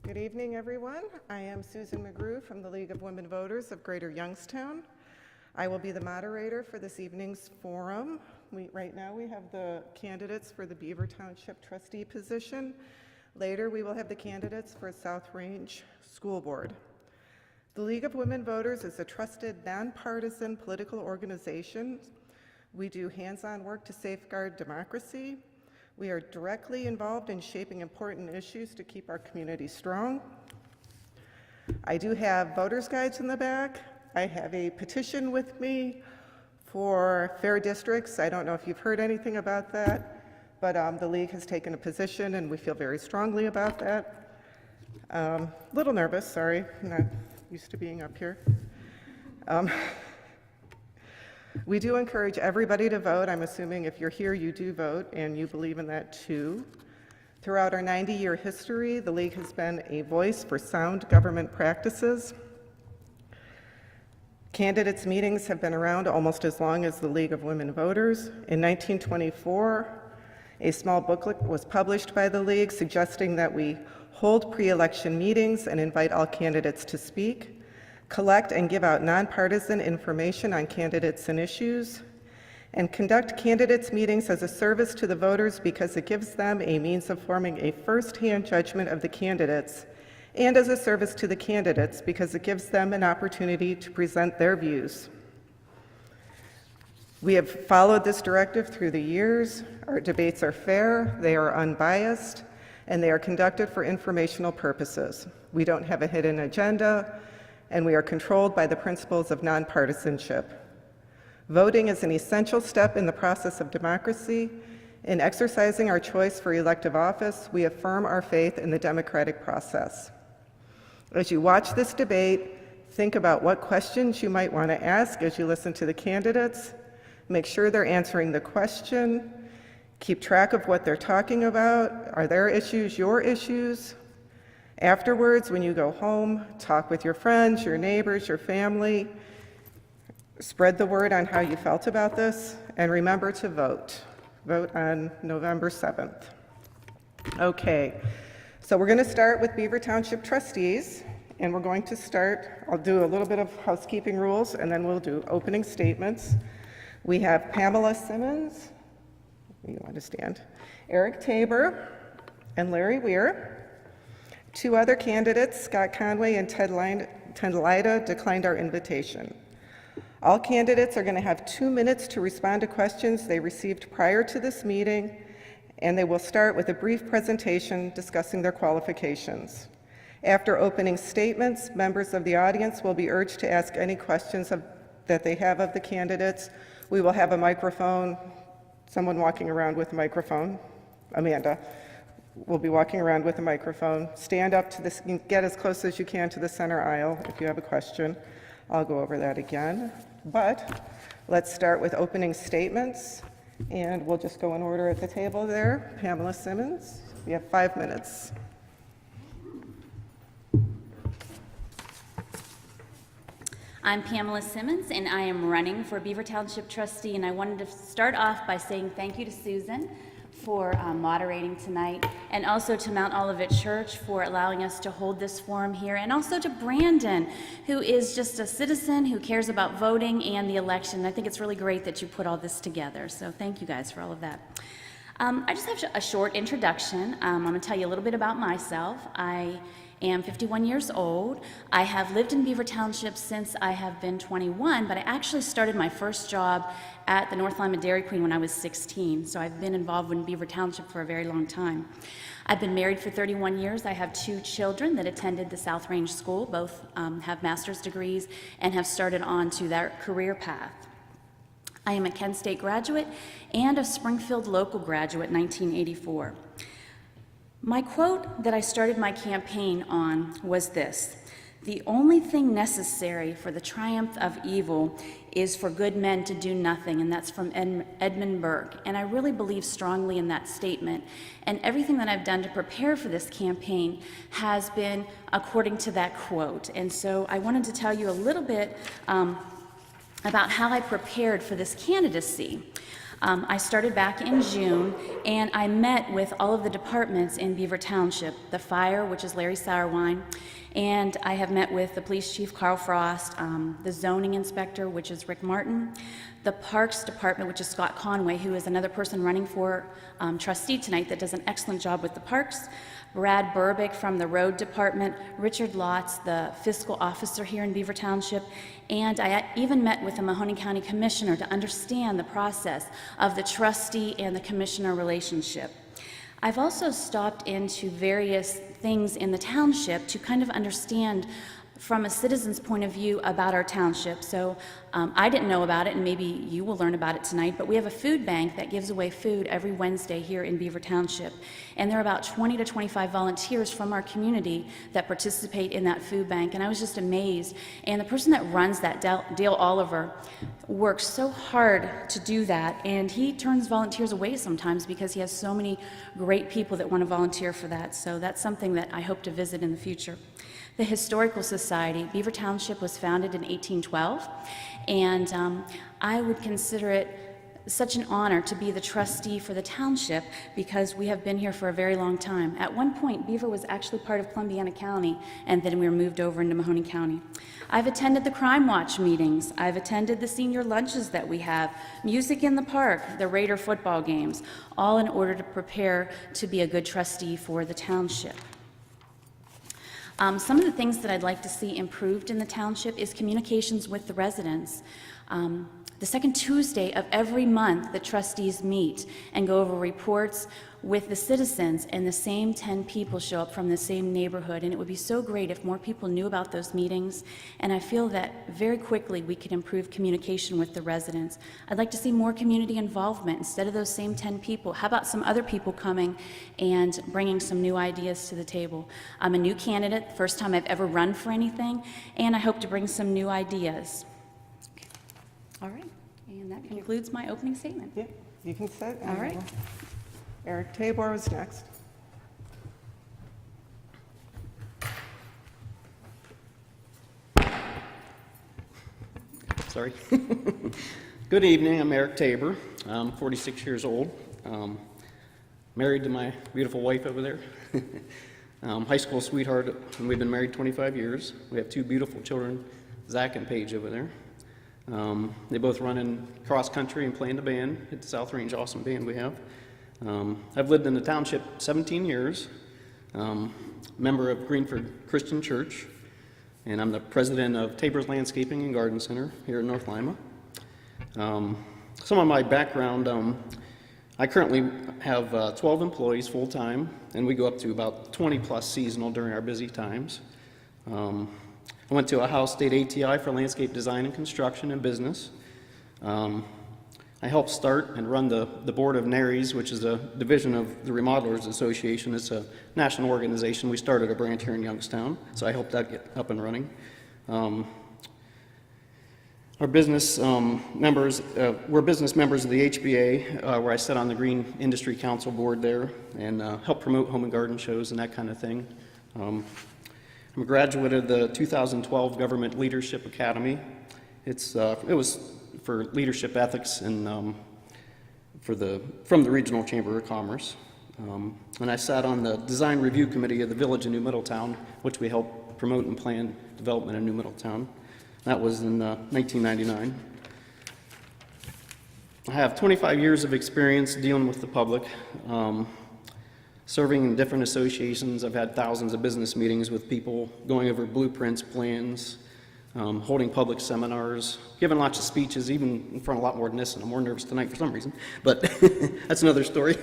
Good evening, everyone. I am Susan McGrew from the League of Women Voters of Greater Youngstown. I will be the moderator for this evening's forum. Right now we have the candidates for the Beaver Township Trustee position. Later we will have the candidates for South Range School Board. The League of Women Voters is a trusted, nonpartisan political organization. We do hands-on work to safeguard democracy. We are directly involved in shaping important issues to keep our community strong. I do have voters' guides in the back. I have a petition with me for fair districts. I don't know if you've heard anything about that, but the League has taken a position and we feel very strongly about that. A little nervous, sorry, I'm not used to being up here. We do encourage everybody to vote. I'm assuming if you're here, you do vote, and you believe in that too. Throughout our 90-year history, the League has been a voice for sound government practices. Candidates' meetings have been around almost as long as the League of Women Voters. In 1924, a small booklet was published by the League suggesting that we hold pre-election meetings and invite all candidates to speak, collect and give out nonpartisan information on candidates and issues, and conduct candidates' meetings as a service to the voters because it gives them a means of forming a first-hand judgment of the candidates, and as a service to the candidates because it gives them an opportunity to present their views. We have followed this directive through the years. Our debates are fair, they are unbiased, and they are conducted for informational purposes. We don't have a hidden agenda, and we are controlled by the principles of nonpartisanship. Voting is an essential step in the process of democracy. In exercising our choice for elective office, we affirm our faith in the democratic process. As you watch this debate, think about what questions you might want to ask as you listen to the candidates. Make sure they're answering the question. Keep track of what they're talking about. Are their issues your issues? Afterwards, when you go home, talk with your friends, your neighbors, your family. Spread the word on how you felt about this, and remember to vote. Vote on November 7th. Okay, so we're going to start with Beaver Township Trustees, and we're going to start, I'll do a little bit of housekeeping rules, and then we'll do opening statements. We have Pamela Simmons, you want to stand, Erik Tabor, and Larry Wehr. Two other candidates, Scott Conway and Ted Lida, declined our invitation. All candidates are going to have 2 minutes to respond to questions they received prior to this meeting, and they will start with a brief presentation discussing their qualifications. After opening statements, members of the audience will be urged to ask any questions that they have of the candidates. We will have a microphone, someone walking around with a microphone, Amanda. We'll be walking around with a microphone. Stand up to this, get as close as you can to the center aisle if you have a question. I'll go over that again. But let's start with opening statements, and we'll just go in order at the table there. Pamela Simmons, you have 5 minutes. I'm Pamela Simmons, and I am running for Beaver Township Trustee, and I wanted to start off by saying thank you to Susan for moderating tonight, and also to Mount Olivet Church for allowing us to hold this forum here, and also to Brandon, who is just a citizen who cares about voting and the election. I think it's really great that you put all this together, so thank you guys for all of that. I just have a short introduction. I'm going to tell you a little bit about myself. I am 51 years old. I have lived in Beaver Township since I have been 21, but I actually started my first job at the North Lima Dairy Queen when I was 16, so I've been involved in Beaver Township for a very long time. I've been married for 31 years. I have 2 children that attended the South Range School. Both have master's degrees and have started on to their career path. I am a Kent State graduate and a Springfield local graduate, 1984. My quote that I started my campaign on was this: "The only thing necessary for the triumph of evil is for good men to do nothing," and that's from Edmund Burke. And I really believe strongly in that statement. And everything that I've done to prepare for this campaign has been according to that quote. And so I wanted to tell you a little bit about how I prepared for this candidacy. I started back in June, and I met with all of the departments in Beaver Township, the fire, which is Larry Sauerwein, and I have met with the police chief, Carl Frost, the zoning inspector, which is Rick Martin, the parks department, which is Scott Conway, who is another person running for trustee tonight that does an excellent job with the parks, Brad Burbick from the road department, Richard Lotz, the fiscal officer here in Beaver Township, and I even met with the Mahoning County Commissioner to understand the process of the trustee and the commissioner relationship. I've also stopped into various things in the township to kind of understand from a citizen's point of view about our township. So I didn't know about it, and maybe you will learn about it tonight, but we have a food bank that gives away food every Wednesday here in Beaver Township. And there are about 20 to 25 volunteers from our community that participate in that food bank, and I was just amazed. And the person that runs that, Dale Oliver, works so hard to do that, and he turns volunteers away sometimes because he has so many great people that want to volunteer for that. So that's something that I hope to visit in the future. The Historical Society, Beaver Township was founded in 1812, and I would consider it such an honor to be the trustee for the township because we have been here for a very long time. At one point, Beaver was actually part of Columbiana County, and then we were moved over into Mahoning County. I've attended the Crime Watch meetings. I've attended the senior lunches that we have, music in the park, the Raider football games, all in order to prepare to be a good trustee for the township. Some of the things that I'd like to see improved in the township is communications with the residents. The second Tuesday of every month, the trustees meet and go over reports with the citizens, and the same 10 people show up from the same neighborhood, and it would be so great if more people knew about those meetings, and I feel that very quickly we could improve communication with the residents. I'd like to see more community involvement instead of those same 10 people. How about some other people coming and bringing some new ideas to the table? I'm a new candidate, first time I've ever run for anything, and I hope to bring some new ideas. All right, and that concludes my opening statement. Yeah, you can sit. All right. Erik Tabor was next. Sorry. Good evening, I'm Erik Tabor. I'm 46 years old. Married to my beautiful wife over there. High school sweetheart, and we've been married 25 years. We have two beautiful children, Zach and Paige over there. They both run in cross country and play in the band at the South Range, awesome band we have. I've lived in the township 17 years, member of Greenford Christian Church, and I'm the president of Tabor's Landscaping and Garden Center here in North Lima. Some of my background, I currently have 12 employees full-time, and we go up to about 20 plus seasonal during our busy times. I went to a Ohio State ATI for landscape design and construction and business. I helped start and run the board of NARES, which is a division of the Remodelers Association. It's a national organization. We started a branch here in Youngstown, so I helped that get up and running. Our business members, we're business members of the HBA, where I sit on the Green Industry Council board there and help promote home and garden shows and that kind of thing. I'm a graduate of the 2012 Government Leadership Academy. It was for leadership ethics and from the Regional Chamber of Commerce. And I sat on the Design Review Committee of the Village of New Middletown, which we helped promote and plan development in New Middletown. That was in 1999. I have 25 years of experience dealing with the public, serving in different associations. I've had thousands of business meetings with people, going over blueprints, plans, holding public seminars, giving lots of speeches, even in front of a lot more than this, and I'm more nervous tonight for some reason, but that's another story.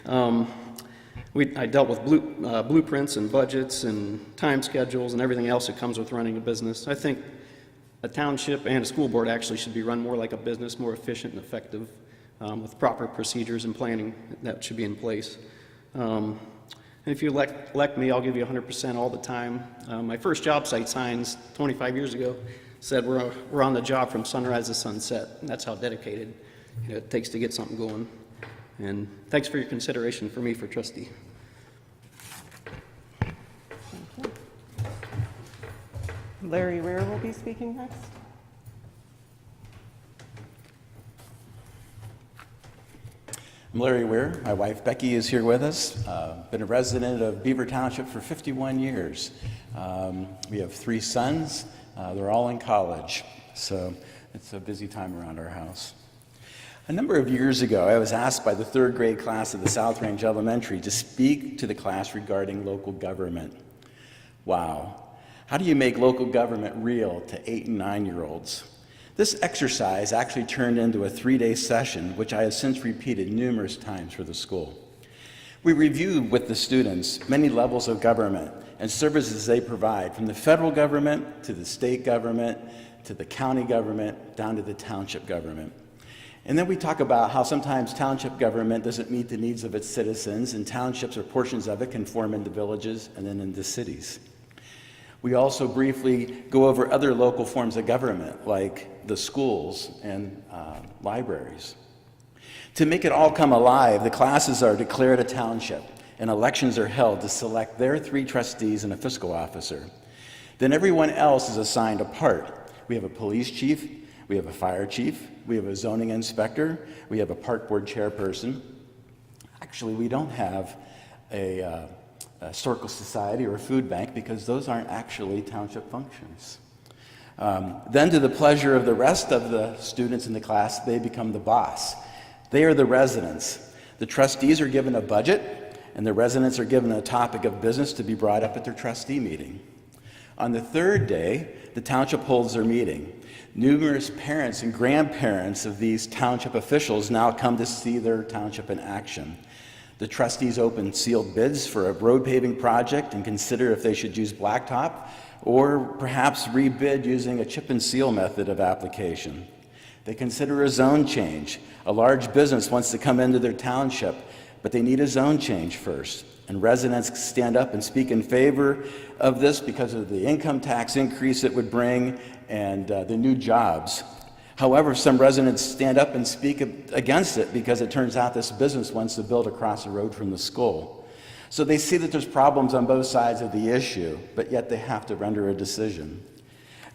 I dealt with blueprints and budgets and time schedules and everything else that comes with running a business. I think a township and a school board actually should be run more like a business, more efficient and effective, with proper procedures and planning that should be in place. And if you elect me, I'll give you 100% all the time. My first job site signs 25 years ago said we're on the job from sunrise to sunset. That's how dedicated it takes to get something going. And thanks for your consideration for me for trustee. Larry Wehr will be speaking next. I'm Larry Wehr. My wife Becky is here with us. Been a resident of Beaver Township for 51 years. We have 3 sons. They're all in college, so it's a busy time around our house. A number of years ago, I was asked by the 3rd grade class of the South Range Elementary to speak to the class regarding local government. Wow. How do you make local government real to 8 and 9-year-olds? This exercise actually turned into a 3-day session, which I have since repeated numerous times for the school. We reviewed with the students many levels of government and services they provide, from the federal government to the state government to the county government down to the township government. And then we talk about how sometimes township government doesn't meet the needs of its citizens, and townships or portions of it can form into villages and then into cities. We also briefly go over other local forms of government, like the schools and libraries. To make it all come alive, the classes are declared a township, and elections are held to select their 3 trustees and a fiscal officer. Then everyone else is assigned a part. We have a police chief, we have a fire chief, we have a zoning inspector, we have a park board chairperson. Actually, we don't have a historical society or a food bank, because those aren't actually township functions. Then, to the pleasure of the rest of the students in the class, they become the boss. They are the residents. The trustees are given a budget, and the residents are given a topic of business to be brought up at their trustee meeting. On the 3rd day, the township holds their meeting. Numerous parents and grandparents of these township officials now come to see their township in action. The trustees open sealed bids for a road paving project and consider if they should use blacktop or perhaps rebid using a chip and seal method of application. They consider a zone change. A large business wants to come into their township, but they need a zone change first. And residents stand up and speak in favor of this because of the income tax increase it would bring and the new jobs. However, some residents stand up and speak against it because it turns out this business wants to build across the road from the school. So they see that there's problems on both sides of the issue, but yet they have to render a decision.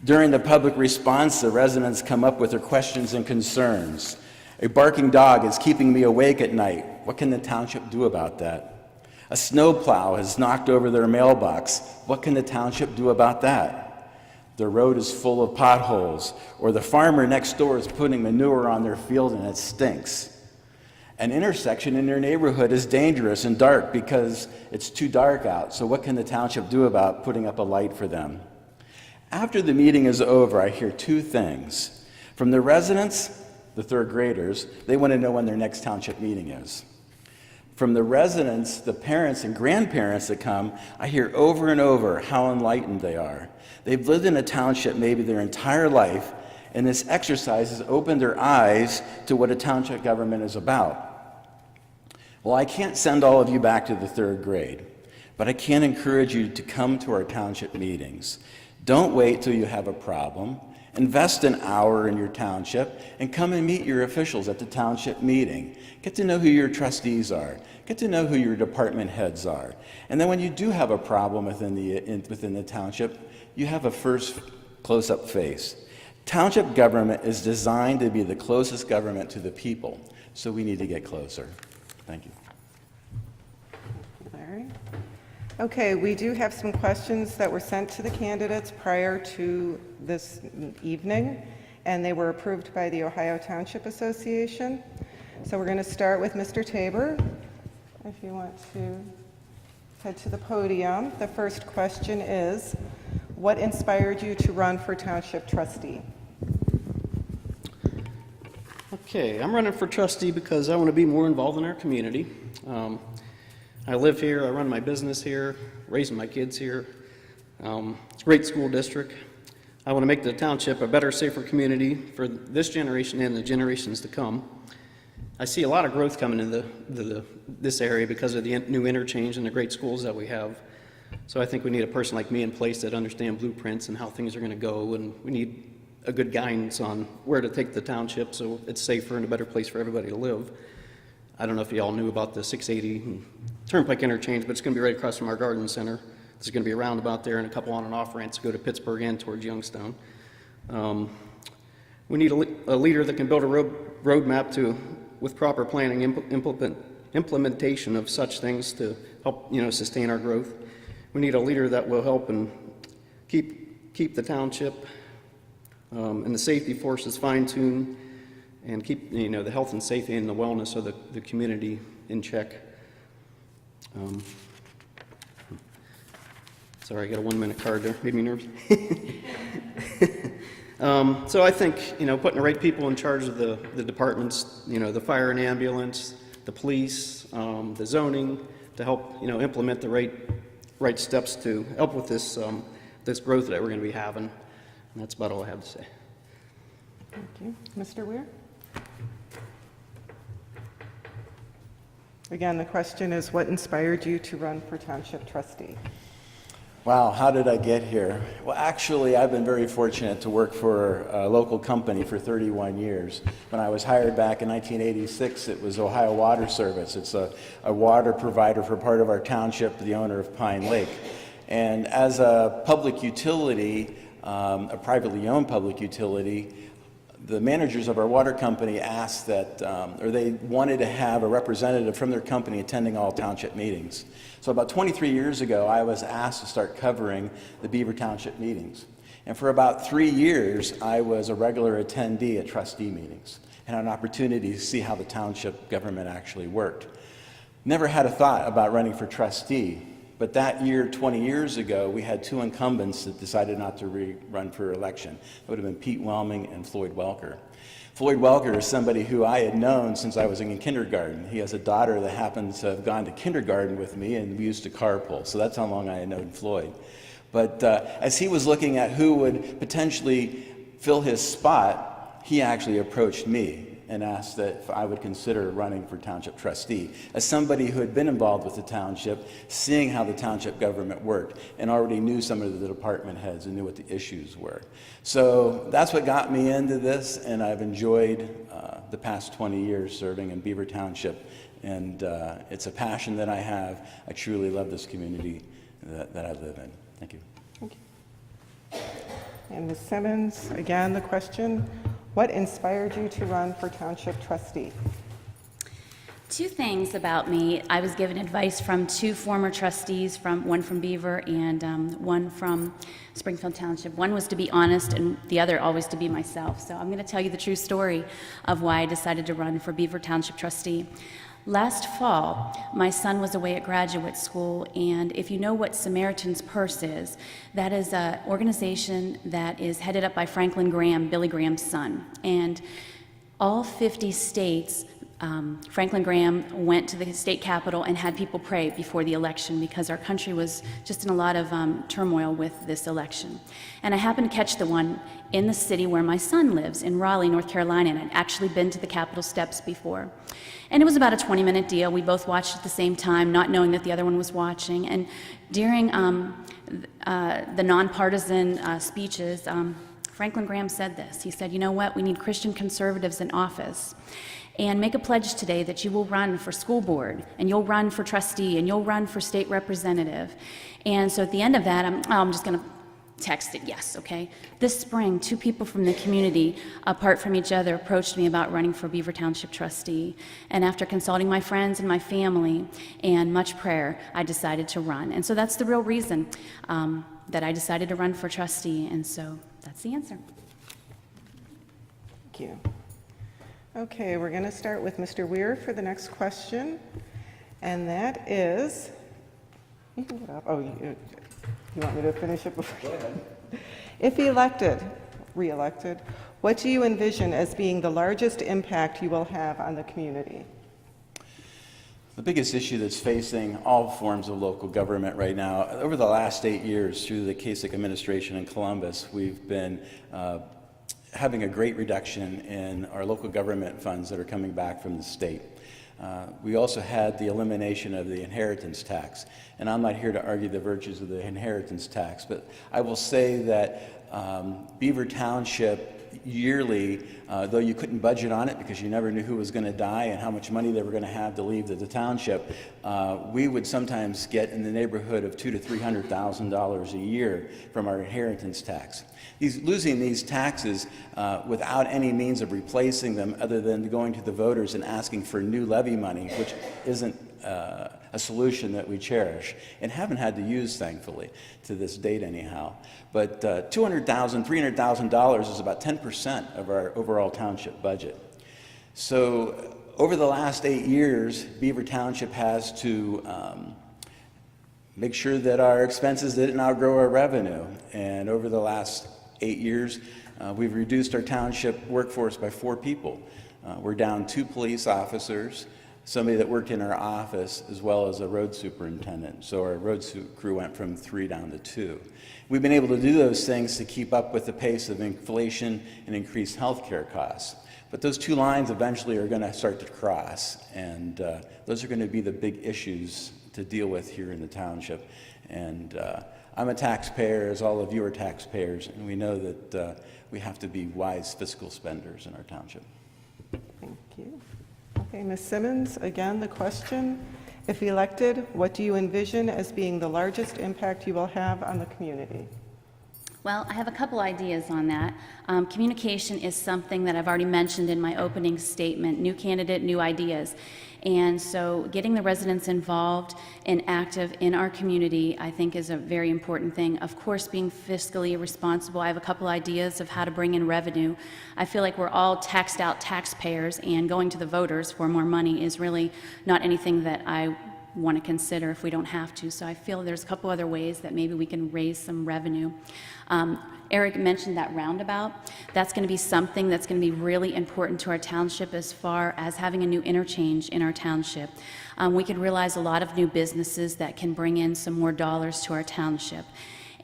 During the public response, the residents come up with their questions and concerns. A barking dog is keeping me awake at night. What can the township do about that? A snowplow has knocked over their mailbox. What can the township do about that? The road is full of potholes, or the farmer next door is putting manure on their field and it stinks. An intersection in their neighborhood is dangerous and dark because it's too dark out, so what can the township do about putting up a light for them? After the meeting is over, I hear 2 things. From the residents, the 3rd graders, they want to know when their next township meeting is. From the residents, the parents and grandparents that come, I hear over and over how enlightened they are. They've lived in a township maybe their entire life, and this exercise has opened their eyes to what a township government is about. Well, I can't send all of you back to the 3rd grade, but I can encourage you to come to our township meetings. Don't wait till you have a problem. Invest an hour in your township and come and meet your officials at the township meeting. Get to know who your trustees are. Get to know who your department heads are. And then when you do have a problem within the township, you have a first close-up face. Township government is designed to be the closest government to the people, so we need to get closer. Thank you. Larry? Okay, we do have some questions that were sent to the candidates prior to this evening, and they were approved by the Ohio Township Association. So we're going to start with Mr. Tabor. If you want to head to the podium. The first question is, what inspired you to run for Township Trustee? Okay, I'm running for trustee because I want to be more involved in our community. I live here, I run my business here, raising my kids here. It's a great school district. I want to make the township a better, safer community for this generation and the generations to come. I see a lot of growth coming into this area because of the new interchange and the great schools that we have. So I think we need a person like me in place that understands blueprints and how things are going to go, and we need a good guidance on where to take the township so it's safer and a better place for everybody to live. I don't know if you all knew about the 680 Turnpike interchange, but it's going to be right across from our garden center. There's going to be a roundabout there and a couple on and off ramps to go to Pittsburgh and towards Youngstown. We need a leader that can build a roadmap to with proper planning, implementation of such things to help, sustain our growth. We need a leader that will help and keep the township and the safety forces fine-tuned and keep, the health and safety and the wellness of the community in check. Sorry, I got a 1-minute card there. Made me nervous. So I think, putting the right people in charge of the departments, the fire and ambulance, the police, the zoning, to help, implement the right steps to help with this growth that we're going to be having. And that's about all I have to say. Thank you. Mr. Wehr? Again, the question is, what inspired you to run for Township Trustee? Wow, how did I get here? Well, actually, I've been very fortunate to work for a local company for 31 years. When I was hired back in 1986, it was Ohio Water Service. It's a water provider for part of our township, the owner of Pine Lake. And as a public utility, a privately owned public utility, the managers of our water company asked that, or they wanted to have a representative from their company attending all township meetings. So about 23 years ago, I was asked to start covering the Beaver Township meetings. And for about 3 years, I was a regular attendee at trustee meetings and had an opportunity to see how the township government actually worked. Never had a thought about running for trustee, but that year, 20 years ago, we had 2 incumbents that decided not to run for election. It would have been Pete Whelming and Floyd Welker. Floyd Welker is somebody who I had known since I was in kindergarten. He has a daughter that happens to have gone to kindergarten with me, and we used to carpool, so that's how long I had known Floyd. But as he was looking at who would potentially fill his spot, he actually approached me and asked that if I would consider running for township trustee. As somebody who had been involved with the township, seeing how the township government worked, and already knew some of the department heads and knew what the issues were. So that's what got me into this, and I've enjoyed the past 20 years serving in Beaver Township, and it's a passion that I have. I truly love this community that I live in. Thank you. Thank you. And Ms. Simmons, again, the question, what inspired you to run for Township Trustee? 2 things about me. I was given advice from 2 former trustees, one from Beaver and one from Springfield Township. One was to be honest and the other always to be myself. So I'm going to tell you the true story of why I decided to run for Beaver Township Trustee. Last fall, my son was away at graduate school, and if you know what Samaritan's Purse is, that is an organization that is headed up by Franklin Graham, Billy Graham's son. And all 50 states, Franklin Graham went to the state capitol and had people pray before the election because our country was just in a lot of turmoil with this election. And I happened to catch the one in the city where my son lives, in Raleigh, North Carolina, and I'd actually been to the Capitol steps before. And it was about a 20-minute deal. We both watched at the same time, not knowing that the other one was watching. And during the nonpartisan speeches, Franklin Graham said this. He said, "You know what? We need Christian conservatives in office. And make a pledge today that you will run for school board, and you'll run for trustee, and you'll run for state representative." And so at the end of that, I'm just going to text it, yes, okay? This spring, 2 people from the community, apart from each other, approached me about running for Beaver Township trustee. And after consulting my friends and my family and much prayer, I decided to run. And so that's the real reason that I decided to run for trustee. And so that's the answer. Thank you. Okay, we're going to start with Mr. Wehr for the next question. And that is, you can get up. Oh, you want me to finish it before? Go ahead. If re-elected, what do you envision as being the largest impact you will have on the community? The biggest issue that's facing all forms of local government right now, over the last 8 years through the Kasich administration in Columbus, we've been having a great reduction in our local government funds that are coming back from the state. We also had the elimination of the inheritance tax. And I'm not here to argue the virtues of the inheritance tax, but I will say that Beaver Township yearly though you couldn't budget on it because you never knew who was going to die and how much money they were going to have to leave to the township, we would sometimes get in the neighborhood of $200,000 to $300,000 a year from our inheritance tax. Losing these taxes without any means of replacing them other than going to the voters and asking for new levy money, which isn't a solution that we cherish and haven't had to use, thankfully, to this date anyhow. But $200,000, $300,000 is about 10% of our overall township budget. So over the last 8 years, Beaver Township has to make sure that our expenses didn't outgrow our revenue. And over the last 8 years, we've reduced our township workforce by 4 people. We're down 2 police officers, somebody that worked in our office, as well as a road superintendent. So our road crew went from 3 down to 2. We've been able to do those things to keep up with the pace of inflation and increased healthcare costs. But those 2 lines eventually are going to start to cross, and those are going to be the big issues to deal with here in the township. And I'm a taxpayer, as all of you are taxpayers, and we know that we have to be wise fiscal spenders in our township. Thank you. Okay, Ms. Simmons, again, the question, if elected, what do you envision as being the largest impact you will have on the community? Well, I have a couple ideas on that. Communication is something that I've already mentioned in my opening statement, new candidate, new ideas. And so getting the residents involved and active in our community, I think, is a very important thing. Of course, being fiscally responsible, I have a couple ideas of how to bring in revenue. I feel like we're all taxed out taxpayers, and going to the voters for more money is really not anything that I want to consider if we don't have to. So I feel there's a couple other ways that maybe we can raise some revenue. Erik mentioned that roundabout. That's going to be something that's going to be really important to our township as far as having a new interchange in our township. We could realize a lot of new businesses that can bring in some more dollars to our township.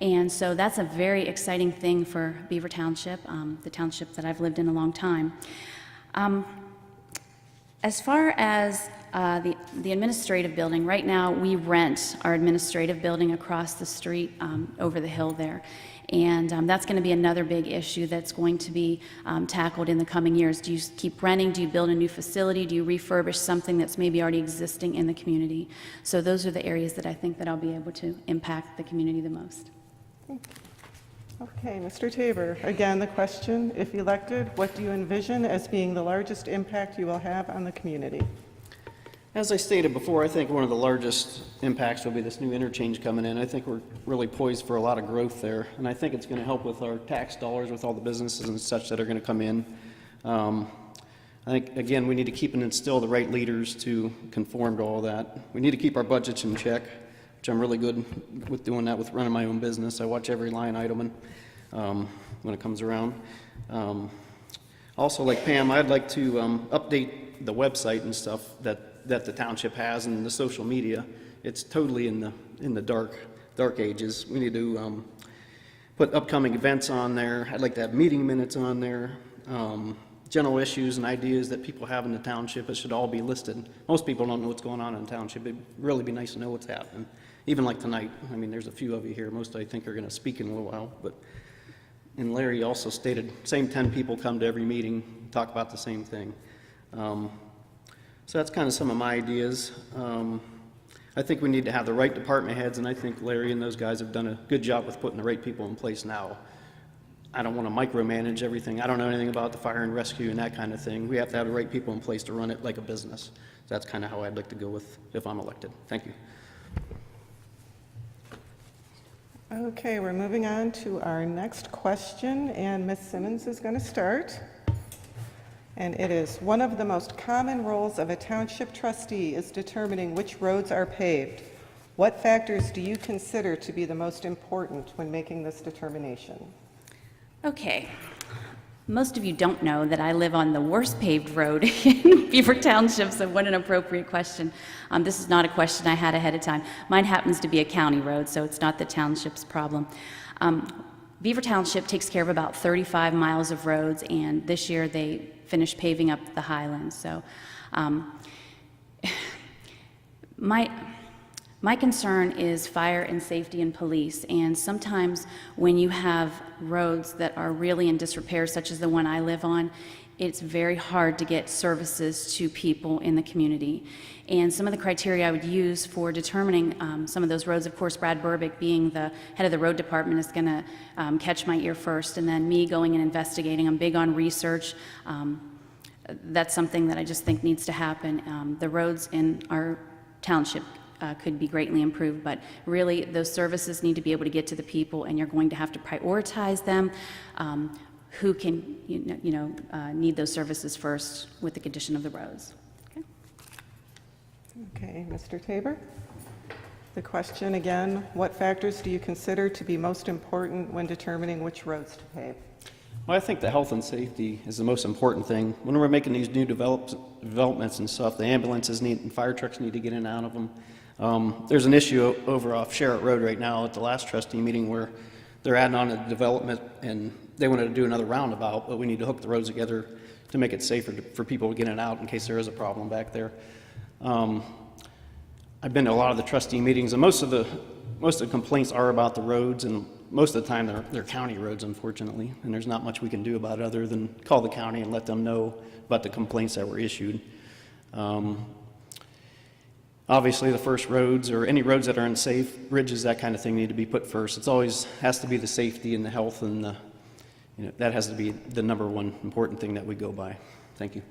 And so that's a very exciting thing for Beaver Township, the township that I've lived in a long time. As far as the administrative building, right now we rent our administrative building across the street over the hill there. And that's going to be another big issue that's going to be tackled in the coming years. Do you keep renting? Do you build a new facility? Do you refurbish something that's maybe already existing in the community? So those are the areas that I think that I'll be able to impact the community the most. Okay, Mr. Tabor, again, the question, if elected, what do you envision as being the largest impact you will have on the community? As I stated before, I think one of the largest impacts will be this new interchange coming in. I think we're really poised for a lot of growth there, and I think it's going to help with our tax dollars, with all the businesses and such that are going to come in. I think, again, we need to keep and instill the right leaders to conform to all that. We need to keep our budgets in check, which I'm really good with doing that with running my own business. I watch every line item when it comes around. Also, like Pam, I'd like to update the website and stuff that the township has and the social media. It's totally in the dark ages. We need to put upcoming events on there. I'd like to have meeting minutes on there. General issues and ideas that people have in the township, it should all be listed. Most people don't know what's going on in the township. It'd really be nice to know what's happening. Even like tonight, I mean, there's a few of you here. Most I think are going to speak in a little while. And Larry also stated, same 10 people come to every meeting, talk about the same thing. So that's kind of some of my ideas. I think we need to have the right department heads, and I think Larry and those guys have done a good job with putting the right people in place now. I don't want to micromanage everything. I don't know anything about the fire and rescue and that kind of thing. We have to have the right people in place to run it like a business. So that's kind of how I'd like to go with if I'm elected. Thank you. Okay, we're moving on to our next question, and Ms. Simmons is going to start. And it is, one of the most common roles of a township trustee is determining which roads are paved. What factors do you consider to be the most important when making this determination? Okay. Most of you don't know that I live on the worst paved road in Beaver Township, so what an appropriate question. This is not a question I had ahead of time. Mine happens to be a county road, so it's not the township's problem. Beaver Township takes care of about 35 miles of roads, and this year they finished paving up the Highlands. So my concern is fire and safety and police, and sometimes when you have roads that are really in disrepair, such as the one I live on, it's very hard to get services to people in the community. And some of the criteria I would use for determining some of those roads, of course, Brad Burbick, being the head of the road department, is going to catch my ear first, and then me going and investigating. I'm big on research. That's something that I just think needs to happen. The roads in our township could be greatly improved, but really those services need to be able to get to the people, and you're going to have to prioritize them. Who can need those services first with the condition of the roads. Okay. Okay, Mr. Tabor? The question again, what factors do you consider to be most important when determining which roads to pave? Well, I think the health and safety is the most important thing. When we're making these new developments and stuff, the ambulances and fire trucks need to get in and out of them. There's an issue over off Sherritt Road right now at the last trustee meeting where they're adding on a development and they wanted to do another roundabout, but we need to hook the roads together to make it safer for people to get in and out in case there is a problem back there. I've been to a lot of the trustee meetings, and most of the complaints are about the roads, and most of the time they're county roads, unfortunately, and there's not much we can do about it other than call the county and let them know about the complaints that were issued. Obviously, the first roads or any roads that are unsafe, bridges, that kind of thing need to be put first. It's always has to be the safety and the health, and that has to be the number one important thing that we go by. Thank you.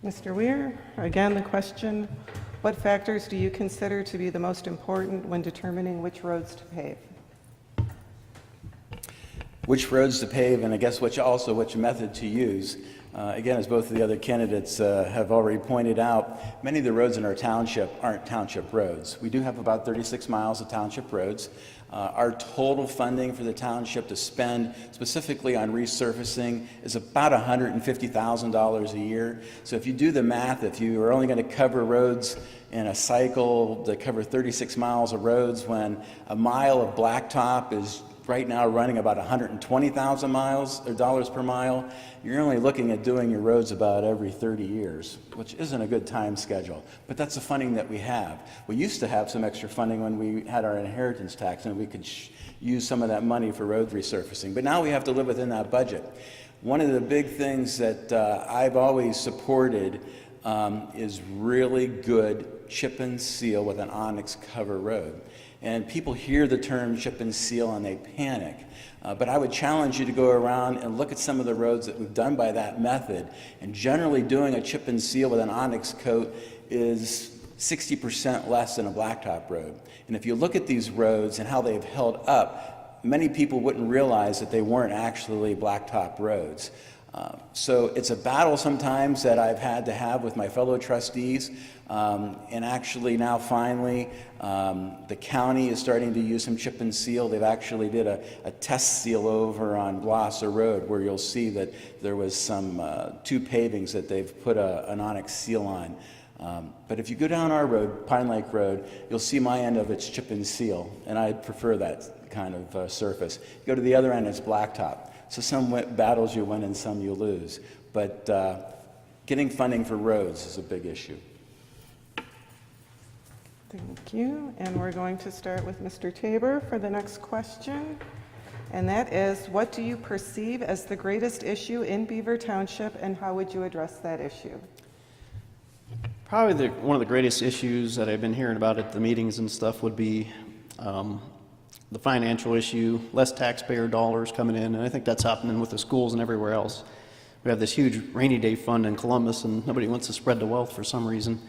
Mr. Wehr, again, the question, what factors do you consider to be the most important when determining which roads to pave? Which roads to pave, and I guess which method to use. Again, as both of the other candidates have already pointed out, many of the roads in our township aren't township roads. We do have about 36 miles of township roads. Our total funding for the township to spend specifically on resurfacing is about $150,000 a year. So if you do the math, if you are only going to cover roads in a cycle to cover 36 miles of roads when a mile of blacktop is right now running about $120,000 per mile, you're only looking at doing your roads about every 30 years, which isn't a good time schedule. But that's the funding that we have. We used to have some extra funding when we had our inheritance tax, and we could use some of that money for road resurfacing. But now we have to live within that budget. One of the big things that I've always supported is really good chip and seal with an onyx cover road. And people hear the term chip and seal and they panic. But I would challenge you to go around and look at some of the roads that we've done by that method. And generally doing a chip and seal with an onyx coat is 60% less than a blacktop road. And if you look at these roads and how they've held up, many people wouldn't realize that they weren't actually blacktop roads. So it's a battle sometimes that I've had to have with my fellow trustees. And actually now finally, the county is starting to use some chip and seal. They've actually did a test seal over on Blosser Road where you'll see that there was some 2 pavings that they've put an onyx seal on. But if you go down our road, Pine Lake Road, you'll see my end of it's chip and seal, and I prefer that kind of surface. You go to the other end, it's blacktop. So some battles you win and some you lose. But getting funding for roads is a big issue. Thank you. And we're going to start with Mr. Tabor for the next question. And that is, what do you perceive as the greatest issue in Beaver Township, and how would you address that issue? Probably one of the greatest issues that I've been hearing about at the meetings and stuff would be the financial issue, less taxpayer dollars coming in, and I think that's happening with the schools and everywhere else. We have this huge rainy day fund in Columbus, and nobody wants to spread the wealth for some reason.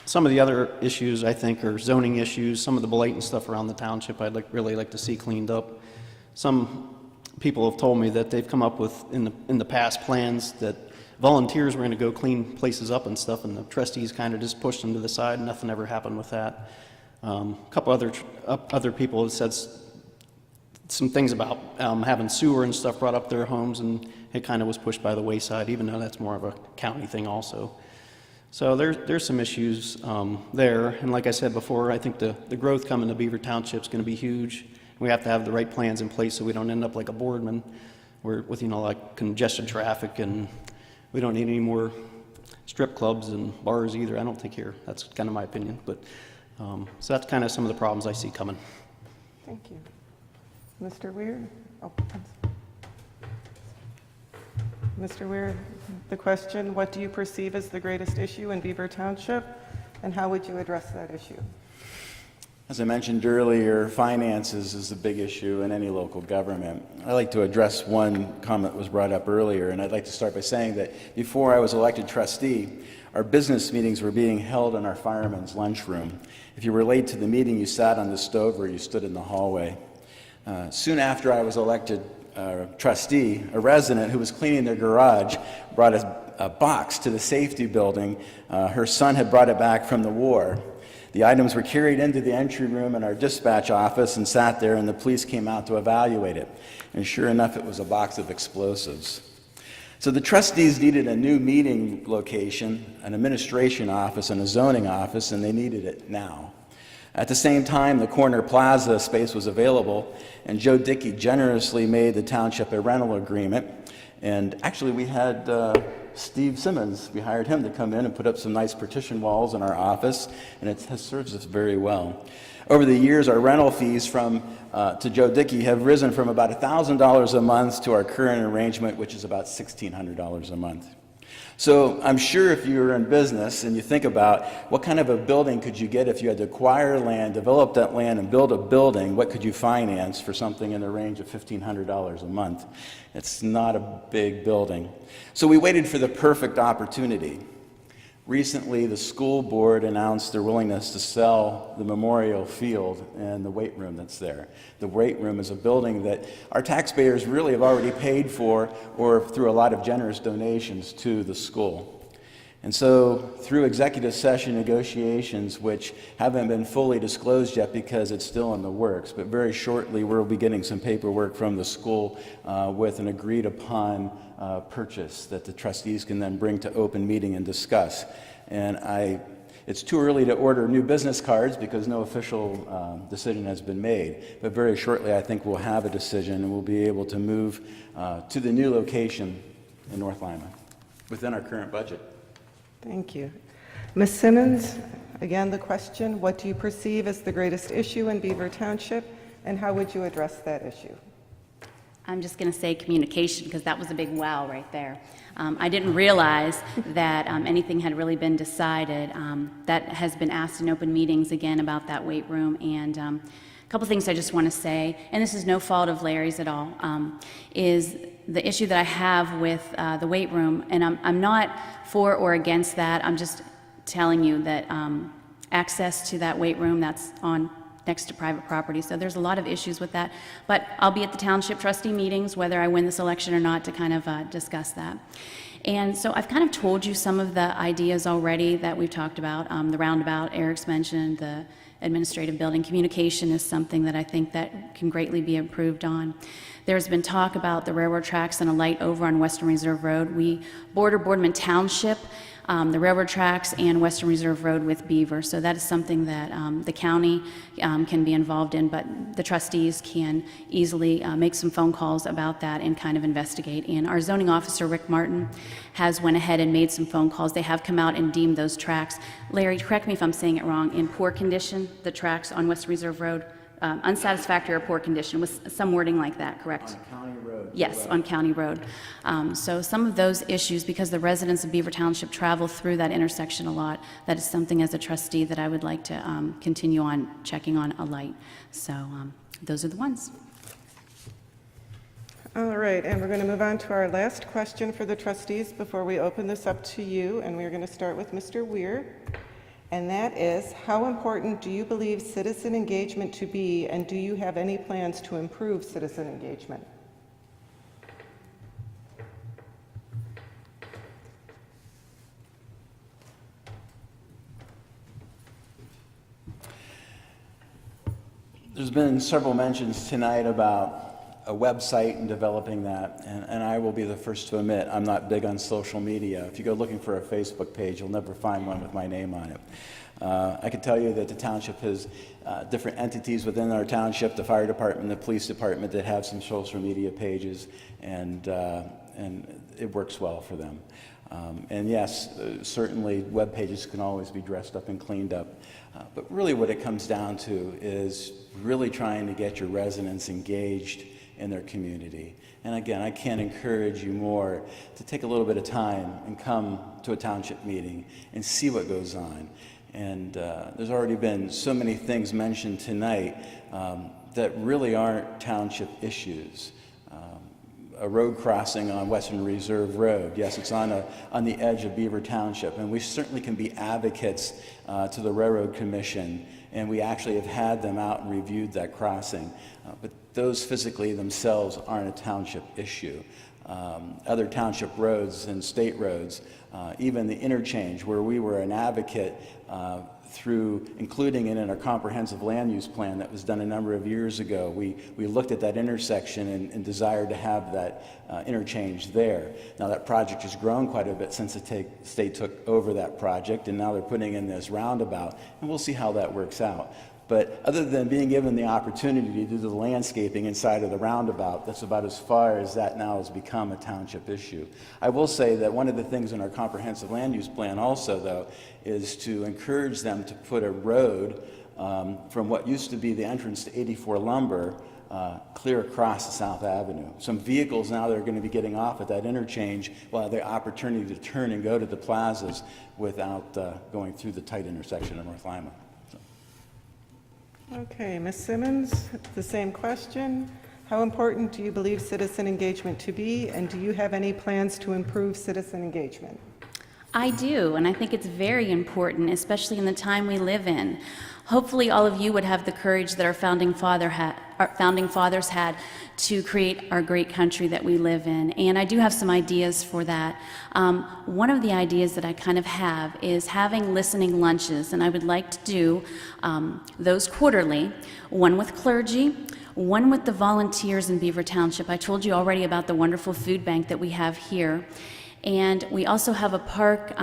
Some of the other issues, I think, are zoning issues. Some of the blatant stuff around the township I'd really like to see cleaned up. Some people have told me that they've come up with, in the past, plans that volunteers were going to go clean places up and stuff, and the trustees kind of just pushed them to the side, and nothing ever happened with that. A couple other people have said some things about having sewer and stuff brought up their homes, and it kind of was pushed by the wayside, even though that's more of a county thing also. So there's some issues there, and like I said before, I think the growth coming to Beaver Township is going to be huge. We have to have the right plans in place so we don't end up like a Boardman, with like congested traffic, and we don't need any more strip clubs and bars either. I don't think here. That's kind of my opinion, but so that's kind of some of the problems I see coming. Thank you. Mr. Weir? Oh, Mr. Weir, the question, what do you perceive as the greatest issue in Beaver Township, and how would you address that issue? As I mentioned earlier, finances is a big issue in any local government. I'd like to address one comment that was brought up earlier, and I'd like to start by saying that before I was elected trustee, our business meetings were being held in our fireman's lunchroom. If you were late to the meeting, you sat on the stove or you stood in the hallway. Soon after I was elected trustee, a resident who was cleaning their garage brought a box to the safety building. Her son had brought it back from the war. The items were carried into the entry room in our dispatch office and sat there, and the police came out to evaluate it. And sure enough, it was a box of explosives. So the trustees needed a new meeting location, an administration office, and a zoning office, and they needed it now. At the same time, the corner plaza space was available, and Joe Dickey generously made the township a rental agreement. And actually, we had Steve Simmons, we hired him to come in and put up some nice partition walls in our office, and it has served us very well. Over the years, our rental fees to Joe Dickey have risen from about $1,000 a month to our current arrangement, which is about $1,600 a month. So I'm sure if you were in business and you think about what kind of a building could you get if you had to acquire land, develop that land, and build a building, what could you finance for something in the range of $1,500 a month? It's not a big building. So we waited for the perfect opportunity. Recently, the school board announced their willingness to sell the memorial field and the weight room that's there. The weight room is a building that our taxpayers really have already paid for, or through a lot of generous donations to the school. And so through executive session negotiations, which haven't been fully disclosed yet because it's still in the works, but very shortly we'll be getting some paperwork from the school with an agreed upon purchase that the trustees can then bring to open meeting and discuss. And it's too early to order new business cards because no official decision has been made. But very shortly I think we'll have a decision and we'll be able to move to the new location in North Lima within our current budget. Thank you. Ms. Simmons, again the question, what do you perceive as the greatest issue in Beaver Township, and how would you address that issue? I'm just going to say communication, because that was a big wow right there. I didn't realize that anything had really been decided. That has been asked in open meetings again about that weight room, and a couple things I just want to say, and this is no fault of Larry's at all, is the issue that I have with the weight room, and I'm not for or against that. I'm just telling you that access to that weight room, that's on next to private property, so there's a lot of issues with that. But I'll be at the Township Trustee meetings, whether I win this election or not, to kind of discuss that. And so I've kind of told you some of the ideas already that we've talked about. The roundabout, Erik's mentioned, the administrative building. Communication is something that I think that can greatly be improved on. There's been talk about the railroad tracks and a light over on Western Reserve Road. We border Boardman Township, the railroad tracks, and Western Reserve Road with Beaver. So that is something that the county can be involved in, but the trustees can easily make some phone calls about that and kind of investigate. And our zoning officer, Rick Martin, has went ahead and made some phone calls. They have come out and deemed those tracks, Larry, correct me if I'm saying it wrong, in poor condition, the tracks on Western Reserve Road. Unsatisfactory or poor condition, with some wording like that, correct? On County Road. Yes, on County Road. So some of those issues, because the residents of Beaver Township travel through that intersection a lot, that is something as a trustee that I would like to continue on checking on a light. So those are the ones. All right, and we're going to move on to our last question for the trustees before we open this up to you, and we're going to start with Mr. Weir. And that is, how important do you believe citizen engagement to be, and do you have any plans to improve citizen engagement? There's been several mentions tonight about a website and developing that, and I will be the first to admit I'm not big on social media. If you go looking for a Facebook page, you'll never find one with my name on it. I can tell you that the township has different entities within our township, the fire department, the police department, that have some social media pages, and it works well for them. And yes, certainly web pages can always be dressed up and cleaned up, but really what it comes down to is really trying to get your residents engaged in their community. And again, I can't encourage you more to take a little bit of time and come to a township meeting and see what goes on. And there's already been so many things mentioned tonight that really aren't township issues. A road crossing on Western Reserve Road. Yes, it's on the edge of Beaver Township, and we certainly can be advocates to the Railroad Commission, and we actually have had them out and reviewed that crossing. But those physically themselves aren't a township issue. Other township roads and state roads, even the interchange where we were an advocate through including it in our comprehensive land use plan that was done a number of years ago. We looked at that intersection and desired to have that interchange there. Now that project has grown quite a bit since the state took over that project, and now they're putting in this roundabout, and we'll see how that works out. But other than being given the opportunity to do the landscaping inside of the roundabout, that's about as far as that now has become a township issue. I will say that one of the things in our comprehensive land use plan also, though, is to encourage them to put a road from what used to be the entrance to 84 Lumber clear across the South Avenue. Some vehicles now that are going to be getting off at that interchange will have the opportunity to turn and go to the plazas without going through the tight intersection of North Lima. Okay, Ms. Simmons, the same question. How important do you believe citizen engagement to be, and do you have any plans to improve citizen engagement? I do, and I think it's very important, especially in the time we live in. Hopefully all of you would have the courage that our founding fathers had to create our great country that we live in. And I do have some ideas for that. One of the ideas that I kind of have is having listening lunches, and I would like to do those quarterly, one with clergy, one with the volunteers in Beaver Township. I told you already about the wonderful food bank that we have here. And we also have a park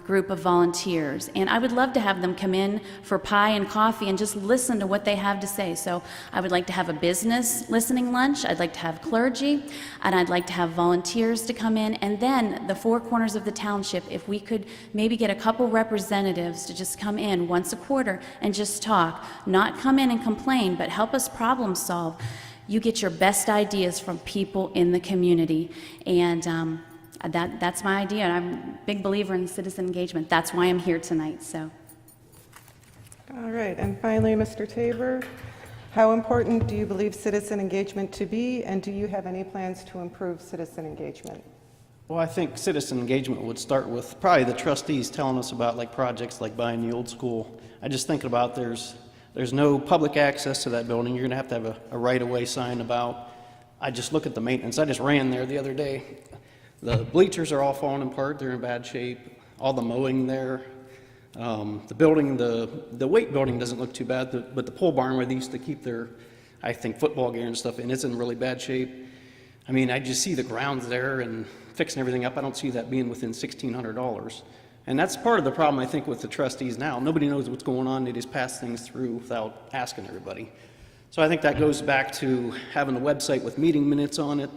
group of volunteers. And I would love to have them come in for pie and coffee and just listen to what they have to say. So I would like to have a business listening lunch. I'd like to have clergy. And I'd like to have volunteers to come in. And then the four corners of the township, if we could maybe get a couple representatives to just come in once a quarter and just talk. Not come in and complain, but help us problem solve. You get your best ideas from people in the community. And that's my idea. I'm a big believer in citizen engagement. That's why I'm here tonight. So. All right, and finally, Mr. Tabor, how important do you believe citizen engagement to be, and do you have any plans to improve citizen engagement? Well, I think citizen engagement would start with probably the trustees telling us about like projects like buying the old school. I just think about there's no public access to that building. You're going to have a right-of-way sign about. I just look at the maintenance. I just ran there the other day. The bleachers are all falling apart. They're in bad shape. All the mowing there. The building, the weight building doesn't look too bad, but the pole barn where they used to keep their, I think, football gear and stuff in, it's in really bad shape. I mean, I just see the grounds there and fixing everything up. I don't see that being within $1,600. And that's part of the problem, I think, with the trustees now. Nobody knows what's going on. They just pass things through without asking everybody. So I think that goes back to having a website with meeting minutes on it.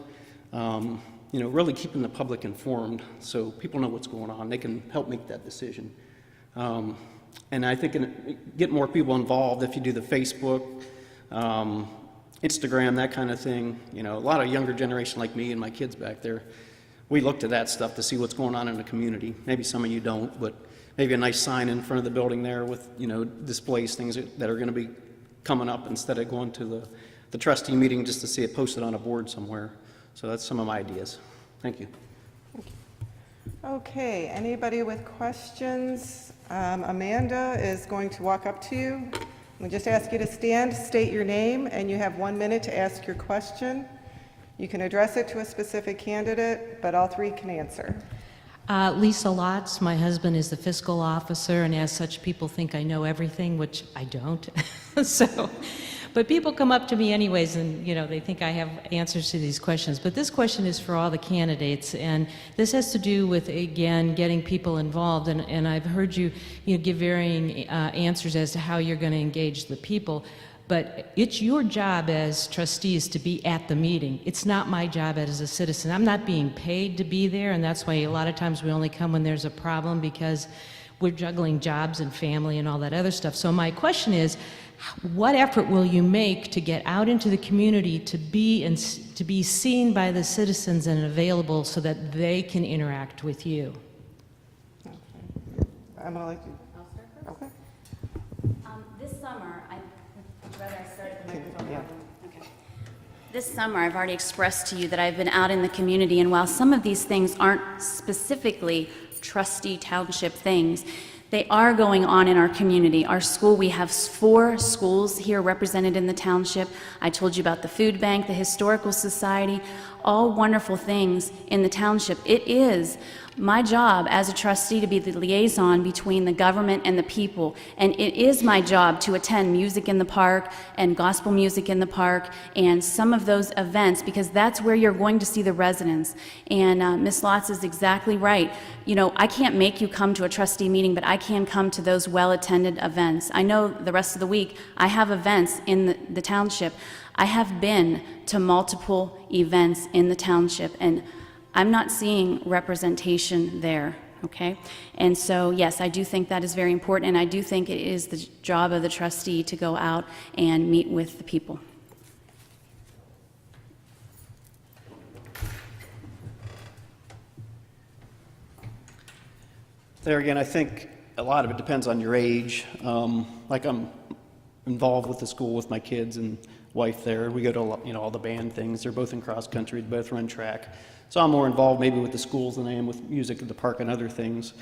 You know, really keeping the public informed so people know what's going on. They can help make that decision. And I think get more people involved if you do the Facebook, Instagram, that kind of thing. You know, a lot of younger generation like me and my kids back there, we look to that stuff to see what's going on in the community. Maybe some of you don't, but maybe a nice sign in front of the building there with, you know, displays, things that are going to be coming up instead of going to the trustee meeting just to see it posted on a board somewhere. So that's some of my ideas. Thank you. Okay, anybody with questions? Amanda is going to walk up to you. We just ask you to stand, state your name, and you have 1 minute to ask your question. You can address it to a specific candidate, but all three can answer. Lisa Lotz, my husband is the fiscal officer, and as such, people think I know everything, which I don't. But people come up to me anyways, and you know they think I have answers to these questions. But this question is for all the candidates, and this has to do with, again, getting people involved. And I've heard you give varying answers as to how you're going to engage the people. But it's your job as trustees to be at the meeting. It's not my job as a citizen. I'm not being paid to be there, and that's why a lot of times we only come when there's a problem, because we're juggling jobs and family and all that other stuff. So my question is, what effort will you make to get out into the community to be seen by the citizens and available so that they can interact with you? I'm gonna let you. I'll start first. Okay. This summer, would you rather I start at the microphone? Yeah. Okay. This summer, I've already expressed to you that I've been out in the community, and while some of these things aren't specifically trustee township things, they are going on in our community. Our school, we have 4 schools here represented in the township. I told you about the food bank, the historical society, all wonderful things in the township. It is my job as a trustee to be the liaison between the government and the people, and it is my job to attend music in the park and gospel music in the park and some of those events, because that's where you're going to see the residents. And Ms. Lotz is exactly right. You know, I can't make you come to a trustee meeting, but I can come to those well-attended events. I know the rest of the week I have events in the township. I have been to multiple events in the township, and I'm not seeing representation there, okay? And so, yes, I do think that is very important, and I do think it is the job of the trustee to go out and meet with the people. There again, I think a lot of it depends on your age. Like I'm involved with the school with my kids and wife there. We go to all the band things. They're both in cross country, they both run track. So I'm more involved maybe with the schools than I am with music at the park and other things.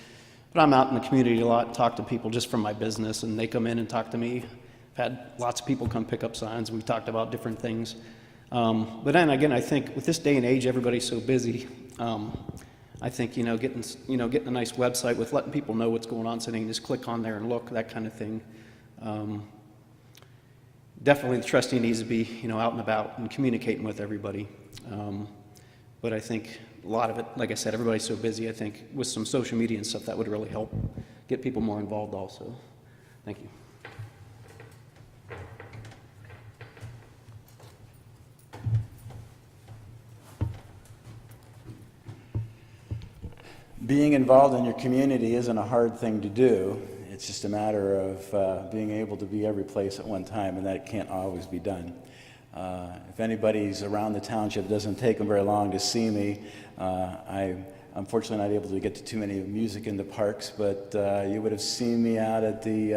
But I'm out in the community a lot, talk to people just from my business, and they come in and talk to me. I've had lots of people come pick up signs. We've talked about different things. But then again, I think with this day and age, everybody's so busy. I think getting a nice website with letting people know what's going on, so they can just click on there and look, that kind of thing. Definitely, the trustee needs to be out and about and communicating with everybody. But I think a lot of it, like I said, everybody's so busy. I think with some social media and stuff, that would really help get people more involved also. Thank you. Being involved in your community isn't a hard thing to do. It's just a matter of being able to be every place at one time, and that can't always be done. If anybody's around the township, it doesn't take them very long to see me. I'm unfortunately not able to get to too many music in the parks, but you would have seen me out at the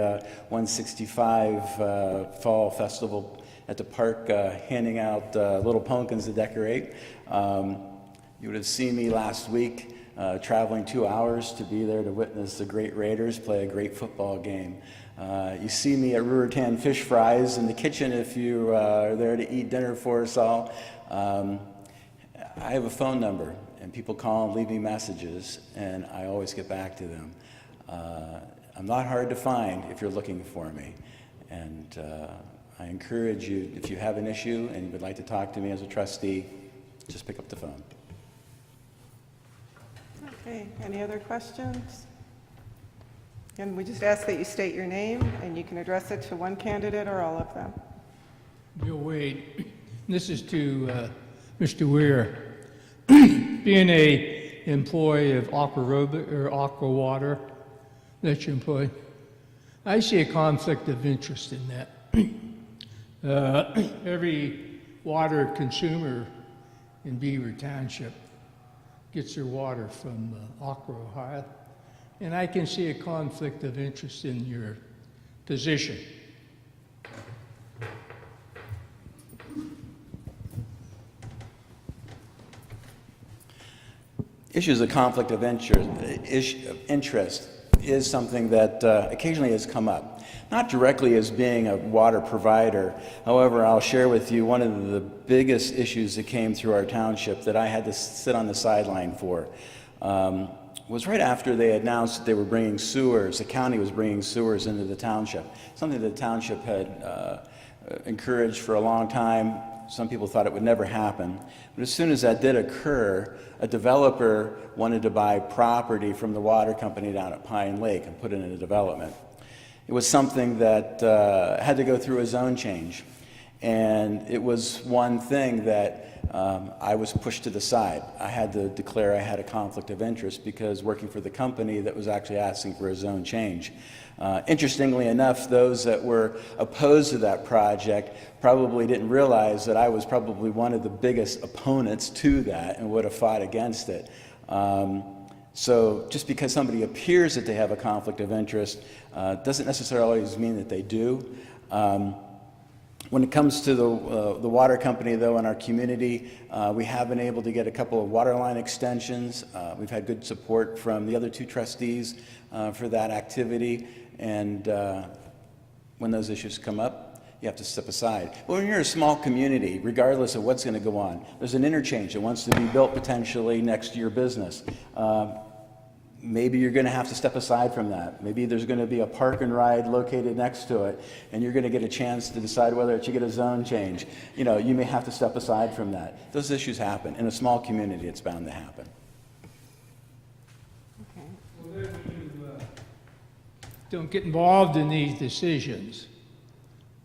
165 Fall Festival at the park handing out little pumpkins to decorate. You would have seen me last week traveling 2 hours to be there to witness the great Raiders play a great football game. You see me at Ruritan Fish Fries in the kitchen if you are there to eat dinner for us all. I have a phone number, and people call and leave me messages, and I always get back to them. I'm not hard to find if you're looking for me, and I encourage you, if you have an issue and would like to talk to me as a trustee, just pick up the phone. Okay, any other questions? And we just ask that you state your name, and you can address it to one candidate or all of them. Bill Wade. This is to Mr. Wehr. Being a employee of Aqua Water that you employ, I see a conflict of interest in that. Every water consumer in Beaver Township gets their water from Aqua, Ohio, and I can see a conflict of interest in your position. Issues of conflict of interest is something that occasionally has come up. Not directly as being a water provider. However, I'll share with you one of the biggest issues that came through our township that I had to sit on the sideline for. Was right after they announced that they were bringing sewers, the county was bringing sewers into the township. Something the township had encouraged for a long time. Some people thought it would never happen. But as soon as that did occur, a developer wanted to buy property from the water company down at Pine Lake and put it in a development. It was something that had to go through a zone change. And it was one thing that I was pushed to the side. I had to declare I had a conflict of interest because working for the company that was actually asking for a zone change. Interestingly enough, those that were opposed to that project probably didn't realize that I was probably one of the biggest opponents to that and would have fought against it. So just because somebody appears that they have a conflict of interest doesn't necessarily always mean that they do. When it comes to the water company, though, in our community, we have been able to get a couple of water line extensions. We've had good support from the other two trustees for that activity, and when those issues come up, you have to step aside. But when you're a small community, regardless of what's going to go on, there's an interchange that wants to be built potentially next to your business. Maybe you're going to have to step aside from that. Maybe there's going to be a park and ride located next to it, and you're going to get a chance to decide whether it should get a zone change. You know, you may have to step aside from that. Those issues happen. In a small community, it's bound to happen. Well, if you don't get involved in these decisions,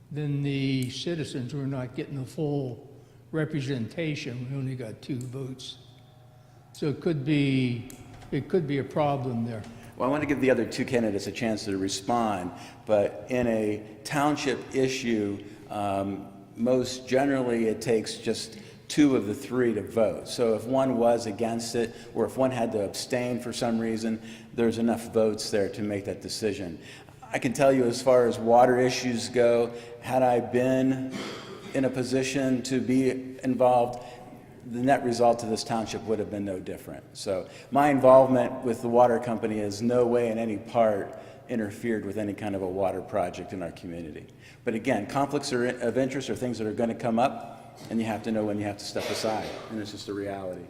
then the citizens are not getting the full representation. We only got 2 votes. So it could be a problem there. Well, I want to give the other 2 candidates a chance to respond, but in a township issue, most generally it takes just 2 of the 3 to vote. So if one was against it, or if one had to abstain for some reason, there's enough votes there to make that decision. I can tell you, as far as water issues go, had I been in a position to be involved, the net result of this township would have been no different. So my involvement with the water company has no way in any part interfered with any kind of a water project in our community. But again, conflicts of interest are things that are going to come up, and you have to know when you have to step aside, and it's just a reality.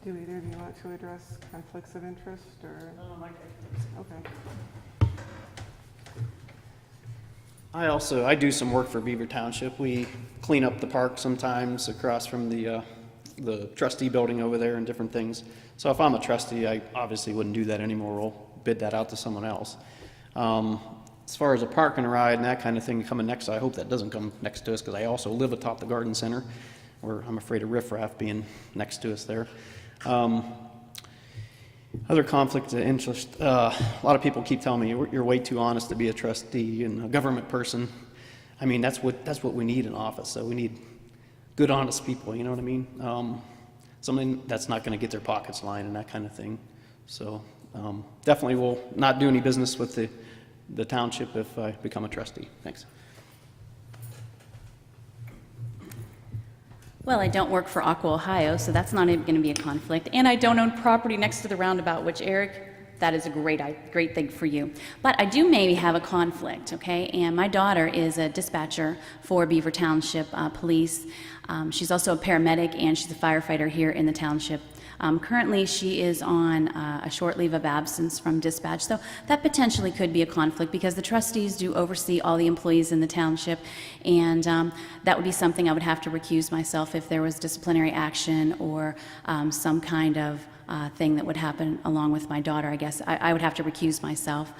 Do either of you want to address conflicts of interest, or? Okay. I do some work for Beaver Township. We clean up the park sometimes across from the trustee building over there and different things. So if I'm a trustee, I obviously wouldn't do that anymore. We'll bid that out to someone else. As far as a park and ride and that kind of thing coming next, I hope that doesn't come next to us, because I also live atop the garden center, where I'm afraid of riffraff being next to us there. Other conflicts of interest, a lot of people keep telling me you're way too honest to be a trustee and a government person. I mean, that's what we need in office. So we need good, honest people, you know what I mean? Something that's not going to get their pockets lined and that kind of thing. So definitely will not do any business with the township if I become a trustee. Thanks. Well, I don't work for Aqua Ohio, so that's not even going to be a conflict. And I don't own property next to the roundabout, which, Eric, that is a great thing for you. But I do maybe have a conflict, okay? And my daughter is a dispatcher for Beaver Township Police. She's also a paramedic, and she's a firefighter here in the township. Currently, she is on a short leave of absence from dispatch, so that potentially could be a conflict, because the trustees do oversee all the employees in the township, and that would be something I would have to recuse myself if there was disciplinary action or some kind of thing that would happen along with my daughter. I guess I would have to recuse myself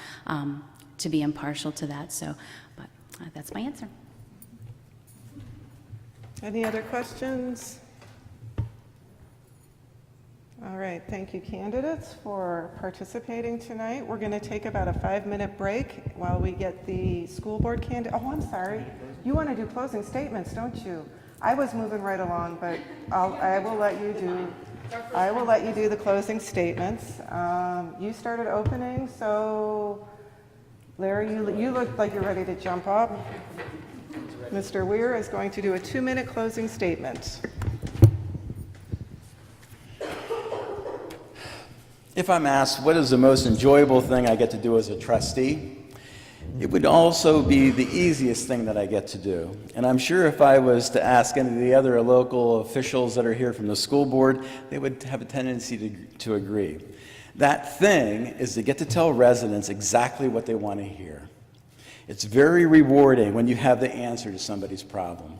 to be impartial to that. So, but that's my answer. Any other questions? All right, thank you, candidates, for participating tonight. We're going to take about a 5-minute break while we get the school board candidate. Oh, I'm sorry. You want to do closing statements, don't you? I was moving right along, but I will let you do the closing statements. You started opening, so Larry, you look like you're ready to jump up. Mr. Wehr is going to do a 2-minute closing statement. If I'm asked what is the most enjoyable thing I get to do as a trustee, it would also be the easiest thing that I get to do. And I'm sure if I was to ask any of the other local officials that are here from the school board, they would have a tendency to agree. That thing is to get to tell residents exactly what they want to hear. It's very rewarding when you have the answer to somebody's problem.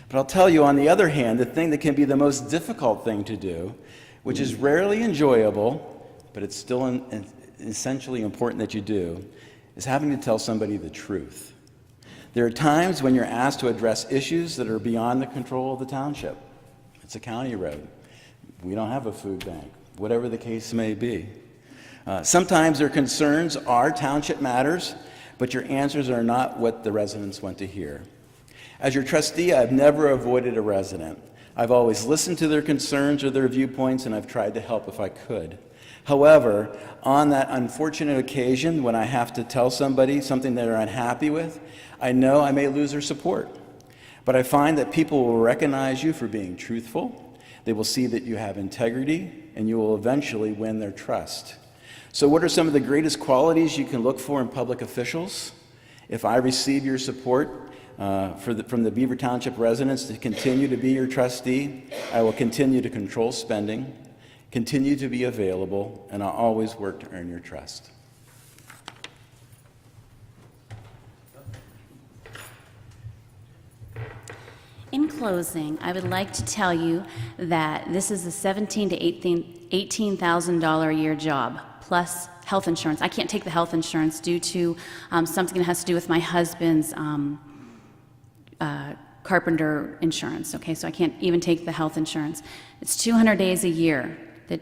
But I'll tell you, on the other hand, the thing that can be the most difficult thing to do, which is rarely enjoyable, but it's still essentially important that you do, is having to tell somebody the truth. There are times when you're asked to address issues that are beyond the control of the township. It's a county road. We don't have a food bank, whatever the case may be. Sometimes their concerns are township matters, but your answers are not what the residents want to hear. As your trustee, I've never avoided a resident. I've always listened to their concerns or their viewpoints, and I've tried to help if I could. However, on that unfortunate occasion when I have to tell somebody something they're unhappy with, I know I may lose their support. But I find that people will recognize you for being truthful, they will see that you have integrity, and you will eventually win their trust. So what are some of the greatest qualities you can look for in public officials? If I receive your support from the Beaver Township residents to continue to be your trustee, I will continue to control spending, continue to be available, and I'll always work to earn your trust. In closing, I would like to tell you that this is a $17,000 to $18,000 a year job, plus health insurance. I can't take the health insurance due to something that has to do with my husband's carpenter insurance, okay? So I can't even take the health insurance. It's 200 days a year that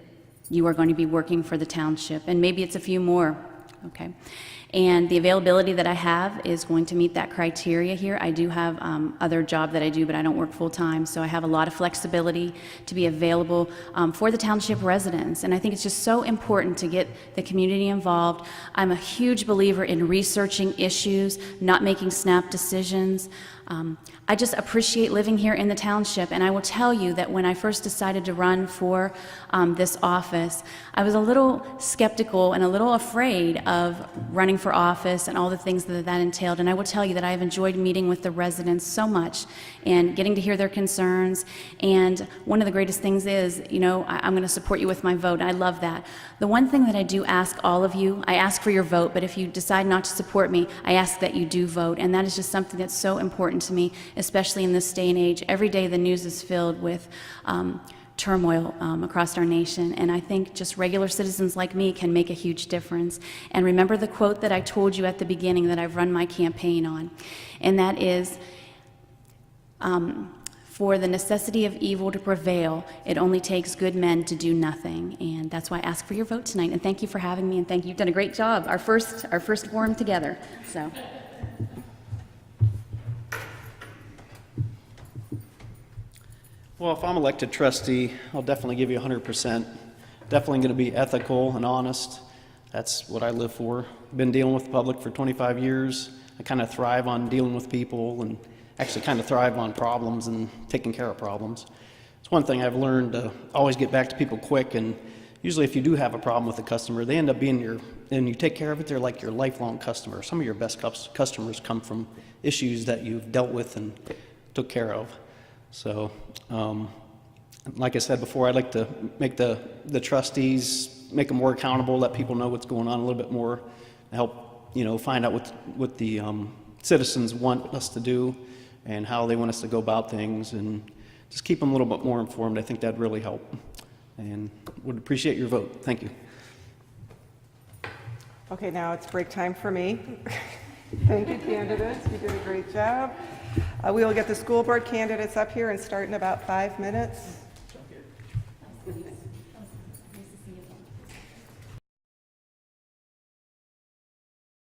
you are going to be working for the township, and maybe it's a few more, okay? And the availability that I have is going to meet that criteria here. I do have other job that I do, but I don't work full-time, so I have a lot of flexibility to be available for the township residents. And I think it's just so important to get the community involved. I'm a huge believer in researching issues, not making snap decisions. I just appreciate living here in the township, and I will tell you that when I first decided to run for this office, I was a little skeptical and a little afraid of running for office and all the things that that entailed, and I will tell you that I have enjoyed meeting with the residents so much and getting to hear their concerns. And one of the greatest things is, you know, I'm going to support you with my vote. I love that. The one thing that I do ask all of you, I ask for your vote, but if you decide not to support me, I ask that you do vote, and that is just something that's so important to me, especially in this day and age. Every day the news is filled with turmoil across our nation, and I think just regular citizens like me can make a huge difference. And remember the quote that I told you at the beginning that I've run my campaign on, and that is, for the necessity of evil to prevail, it only takes good men to do nothing. And that's why I ask for your vote tonight, and thank you for having me, and thank you. You've done a great job, our first forum together, so. Well, if I'm elected trustee, I'll definitely give you 100%. Definitely going to be ethical and honest. That's what I live for. Been dealing with the public for 25 years. I kind of thrive on dealing with people and actually kind of thrive on problems and taking care of problems. It's one thing I've learned to always get back to people quick, and usually if you do have a problem with a customer, they end up being and you take care of it, they're like your lifelong customer. Some of your best customers come from issues that you've dealt with and took care of. So, like I said before, I'd like to make the trustees, make them more accountable, let people know what's going on a little bit more, help, you know, find out what the citizens want us to do and how they want us to go about things, and just keep them a little bit more informed. I think that'd really help, and would appreciate your vote. Thank you. Okay, now it's break time for me. Thank you, candidates. You did a great job. We will get the school board candidates up here and start in about 5 minutes.